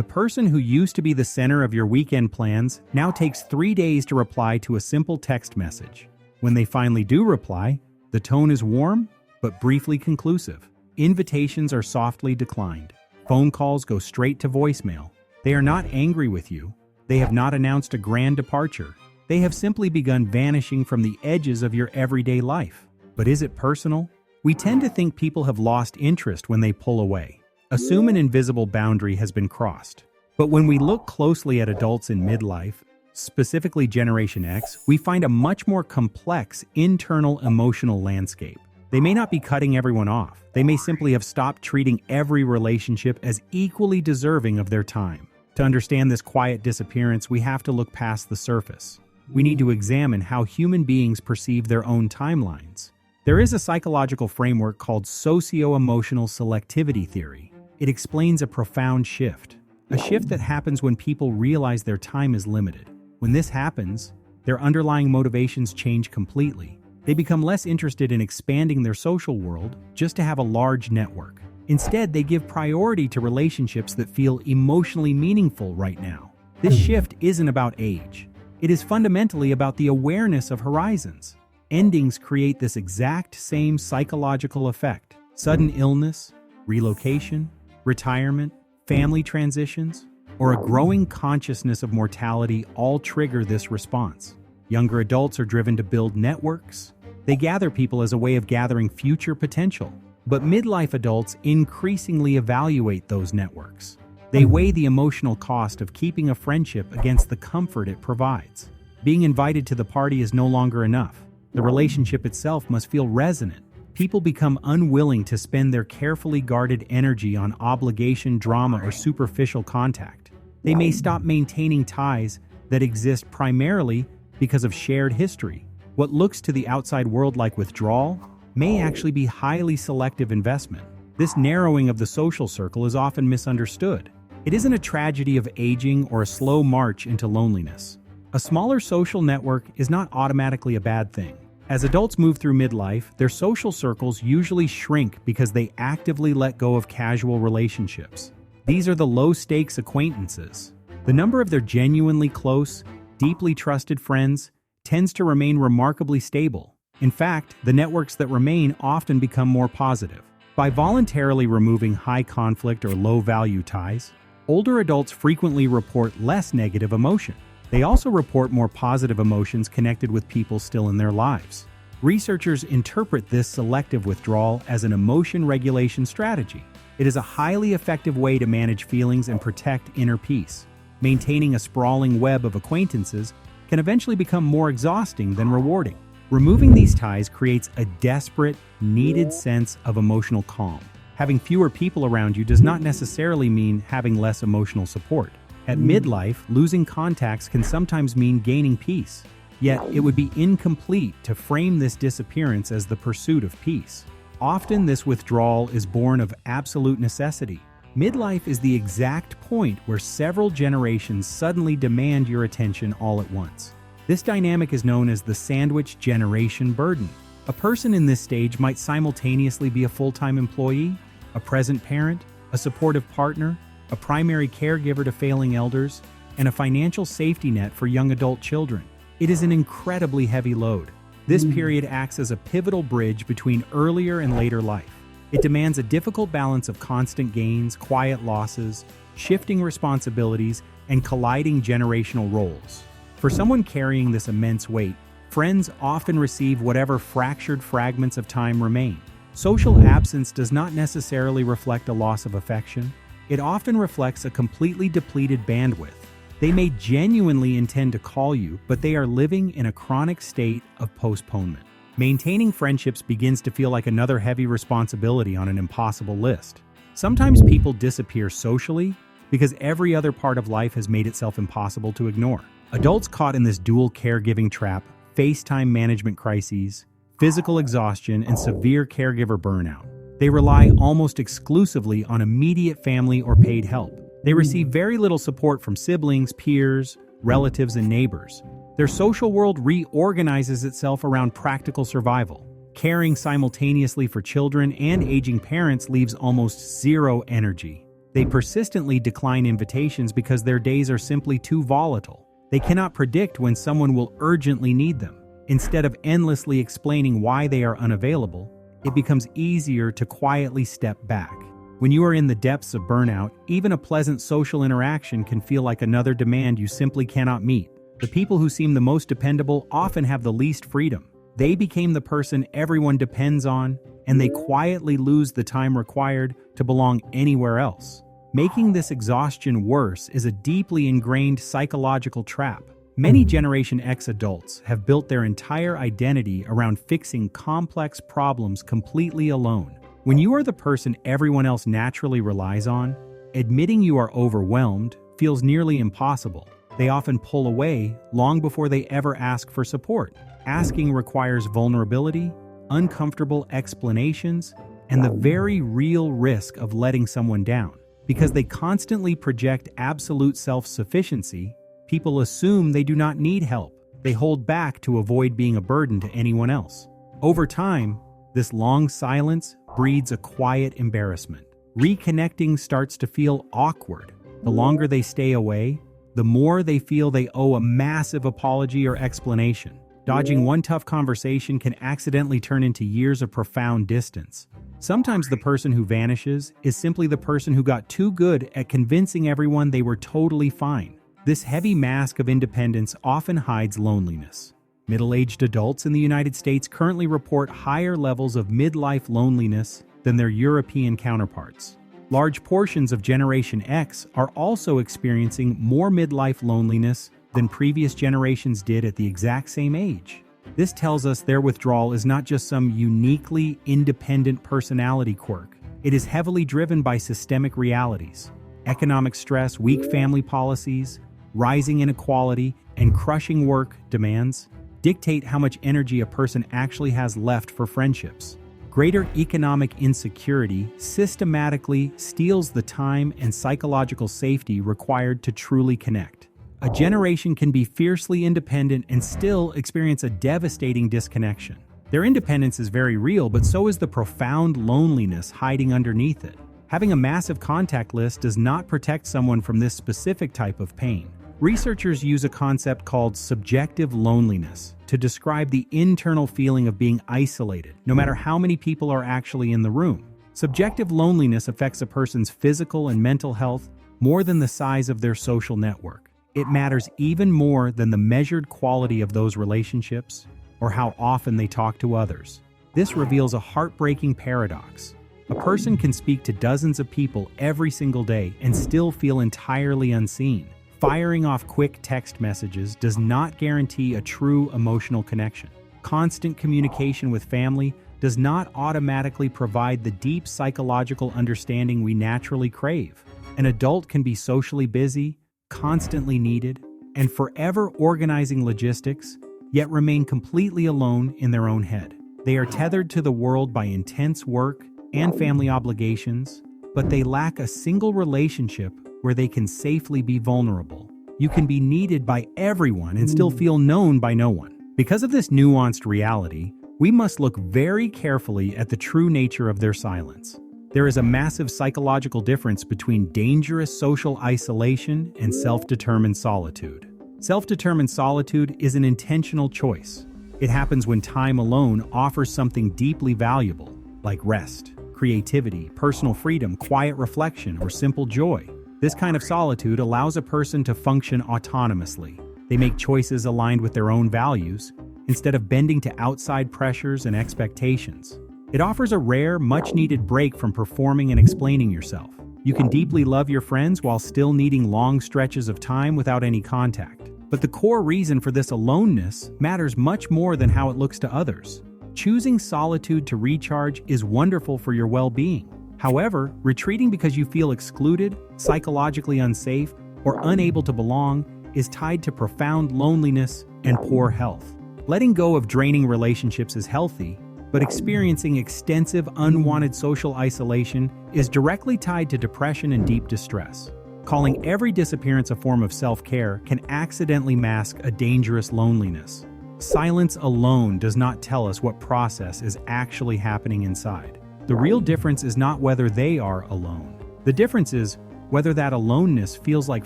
The person who used to be the center of your weekend plans now takes 3 days to reply to a simple text message. When they finally do reply, the tone is warm, but briefly conclusive. Invitations are softly declined. Phone calls go straight to voicemail. They are not angry with you. They have not announced a grand departure. They have simply begun vanishing from the edges of your everyday life. But is it personal? We tend to think people have lost interest when they pull away. Assume an invisible boundary has been crossed. But when we look closely at adults in midlife, specifically Generation X, we find a much more complex internal emotional landscape. They may not be cutting everyone off. They may simply have stopped treating every relationship as equally deserving of their time. To understand this quiet disappearance, we have to look past the surface. We need to examine how human beings perceive their own timelines. There is a psychological framework called Socioemotional selectivity theory. It explains a profound shift. A shift that happens when people realize their time is limited. When this happens, their underlying motivations change completely. They become less interested in expanding their social world just to have a large network. Instead, they give priority to relationships that feel emotionally meaningful right now. This shift isn't about age. It is fundamentally about the awareness of horizons. Endings create this exact same psychological effect. Sudden illness, relocation, retirement, family transitions, or a growing consciousness of mortality all trigger this response. Younger adults are driven to build networks. They gather people as a way of gathering future potential. But midlife adults increasingly evaluate those networks. They weigh the emotional cost of keeping a friendship against the comfort it provides. Being invited to the party is no longer enough. The relationship itself must feel resonant. People become unwilling to spend their carefully guarded energy on obligation, drama, or superficial contact. They may stop maintaining ties that exist primarily because of shared history. What looks to the outside world like withdrawal may actually be highly selective investment. This narrowing of the social circle is often misunderstood. It isn't a tragedy of aging or a slow march into loneliness. A smaller social network is not automatically a bad thing. As adults move through midlife, their social circles usually shrink because they actively let go of casual relationships. These are the low-stakes acquaintances. The number of their genuinely close, deeply trusted friends tends to remain remarkably stable. In fact, the networks that remain often become more positive. By voluntarily removing high-conflict or low-value ties, older adults frequently report less negative emotion. They also report more positive emotions connected with people still in their lives. Researchers interpret this selective withdrawal as an emotion regulation strategy. It is a highly effective way to manage feelings and protect inner peace. Maintaining a sprawling web of acquaintances can eventually become more exhausting than rewarding. Removing these ties creates a desperate, needed sense of emotional calm. Having fewer people around you does not necessarily mean having less emotional support. At midlife, losing contacts can sometimes mean gaining peace. Yet, it would be incomplete to frame this disappearance as the pursuit of peace. Often, this withdrawal is born of absolute necessity. Midlife is the exact point where several generations suddenly demand your attention all at once. This dynamic is known as the sandwich generation burden. A person in this stage might simultaneously be a full-time employee, a present parent, a supportive partner, a primary caregiver to failing elders, and a financial safety net for young adult children. It is an incredibly heavy load. This period acts as a pivotal bridge between earlier and later life. It demands a difficult balance of constant gains, quiet losses, shifting responsibilities, and colliding generational roles. For someone carrying this immense weight, friends often receive whatever fractured fragments of time remain. Social absence does not necessarily reflect a loss of affection. It often reflects a completely depleted bandwidth. They may genuinely intend to call you, but they are living in a chronic state of postponement. Maintaining friendships begins to feel like another heavy responsibility on an impossible list. Sometimes people disappear socially because every other part of life has made itself impossible to ignore. Adults caught in this dual caregiving trap face time management crises, physical exhaustion, and severe caregiver burnout. They rely almost exclusively on immediate family or paid help. They receive very little support from siblings, peers, relatives, and neighbors. Their social world reorganizes itself around practical survival. Caring simultaneously for children and aging parents leaves almost zero energy. They persistently decline invitations because their days are simply too volatile. They cannot predict when someone will urgently need them. Instead of endlessly explaining why they are unavailable, it becomes easier to quietly step back. When you are in the depths of burnout, even a pleasant social interaction can feel like another demand you simply cannot meet. The people who seem the most dependable often have the least freedom. They became the person everyone depends on, and they quietly lose the time required to belong anywhere else. Making this exhaustion worse is a deeply ingrained psychological trap. Many Generation X adults have built their entire identity around fixing complex problems completely alone. When you are the person everyone else naturally relies on, admitting you are overwhelmed feels nearly impossible. They often pull away long before they ever ask for support. Asking requires vulnerability, uncomfortable explanations, and the very real risk of letting someone down. Because they constantly project absolute self-sufficiency, people assume they do not need help. They hold back to avoid being a burden to anyone else. Over time, this long silence breeds a quiet embarrassment. Reconnecting starts to feel awkward. The longer they stay away, the more they feel they owe a massive apology or explanation. Dodging one tough conversation can accidentally turn into years of profound distance. Sometimes the person who vanishes is simply the person who got too good at convincing everyone they were totally fine. This heavy mask of independence often hides loneliness. Middle-aged adults in the United States currently report higher levels of midlife loneliness than their European counterparts. Large portions of Generation X are also experiencing more midlife loneliness than previous generations did at the exact same age. This tells us their withdrawal is not just some uniquely independent personality quirk. It is heavily driven by systemic realities. Economic stress, weak family policies, rising inequality, and crushing work demands dictate how much energy a person actually has left for friendships. Greater economic insecurity systematically steals the time and psychological safety required to truly connect. A generation can be fiercely independent and still experience a devastating disconnection. Their independence is very real, but so is the profound loneliness hiding underneath it. Having a massive contact list does not protect someone from this specific type of pain. Researchers use a concept called subjective loneliness to describe the internal feeling of being isolated, no matter how many people are actually in the room. Subjective loneliness affects a person's physical and mental health more than the size of their social network. It matters even more than the measured quality of those relationships or how often they talk to others. This reveals a heartbreaking paradox. A person can speak to dozens of people every single day and still feel entirely unseen. Firing off quick text messages does not guarantee a true emotional connection. Constant communication with family does not automatically provide the deep psychological understanding we naturally crave. An adult can be socially busy, constantly needed, and forever organizing logistics, yet remain completely alone in their own head. They are tethered to the world by intense work and family obligations, but they lack a single relationship where they can safely be vulnerable. You can be needed by everyone and still feel known by no one. Because of this nuanced reality, we must look very carefully at the true nature of their silence. There is a massive psychological difference between dangerous social isolation and self-determined solitude. Self-determined solitude is an intentional choice. It happens when time alone offers something deeply valuable, like rest, creativity, personal freedom, quiet reflection, or simple joy. This kind of solitude allows a person to function autonomously. They make choices aligned with their own values, instead of bending to outside pressures and expectations. It offers a rare, much-needed break from performing and explaining yourself. You can deeply love your friends while still needing long stretches of time without any contact. But the core reason for this aloneness matters much more than how it looks to others. Choosing solitude to recharge is wonderful for your well-being. However, retreating because you feel excluded, psychologically unsafe, or unable to belong is tied to profound loneliness and poor health. Letting go of draining relationships is healthy, but experiencing extensive unwanted social isolation is directly tied to depression and deep distress. Calling every disappearance a form of self-care can accidentally mask a dangerous loneliness. Silence alone does not tell us what process is actually happening inside. The real difference is not whether they are alone. The difference is whether that aloneness feels like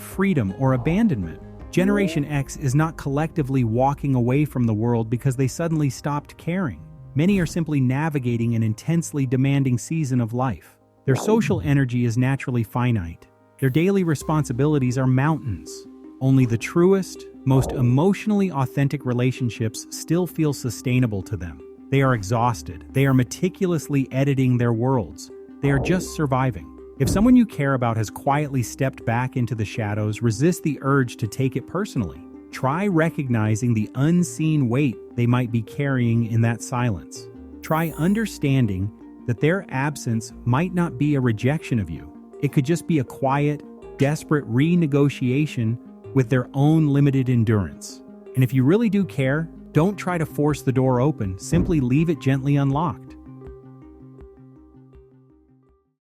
freedom or abandonment. Generation X is not collectively walking away from the world because they suddenly stopped caring. Many are simply navigating an intensely demanding season of life. Their social energy is naturally finite. Their daily responsibilities are mountains. Only the truest, most emotionally authentic relationships still feel sustainable to them. They are exhausted. They are meticulously editing their worlds. They are just surviving. If someone you care about has quietly stepped back into the shadows, resist the urge to take it personally. Try recognizing the unseen weight they might be carrying in that silence. Try understanding that their absence might not be a rejection of you. It could just be a quiet, desperate renegotiation with their own limited endurance. And if you really do care, don't try to force the door open, simply leave it gently unlocked.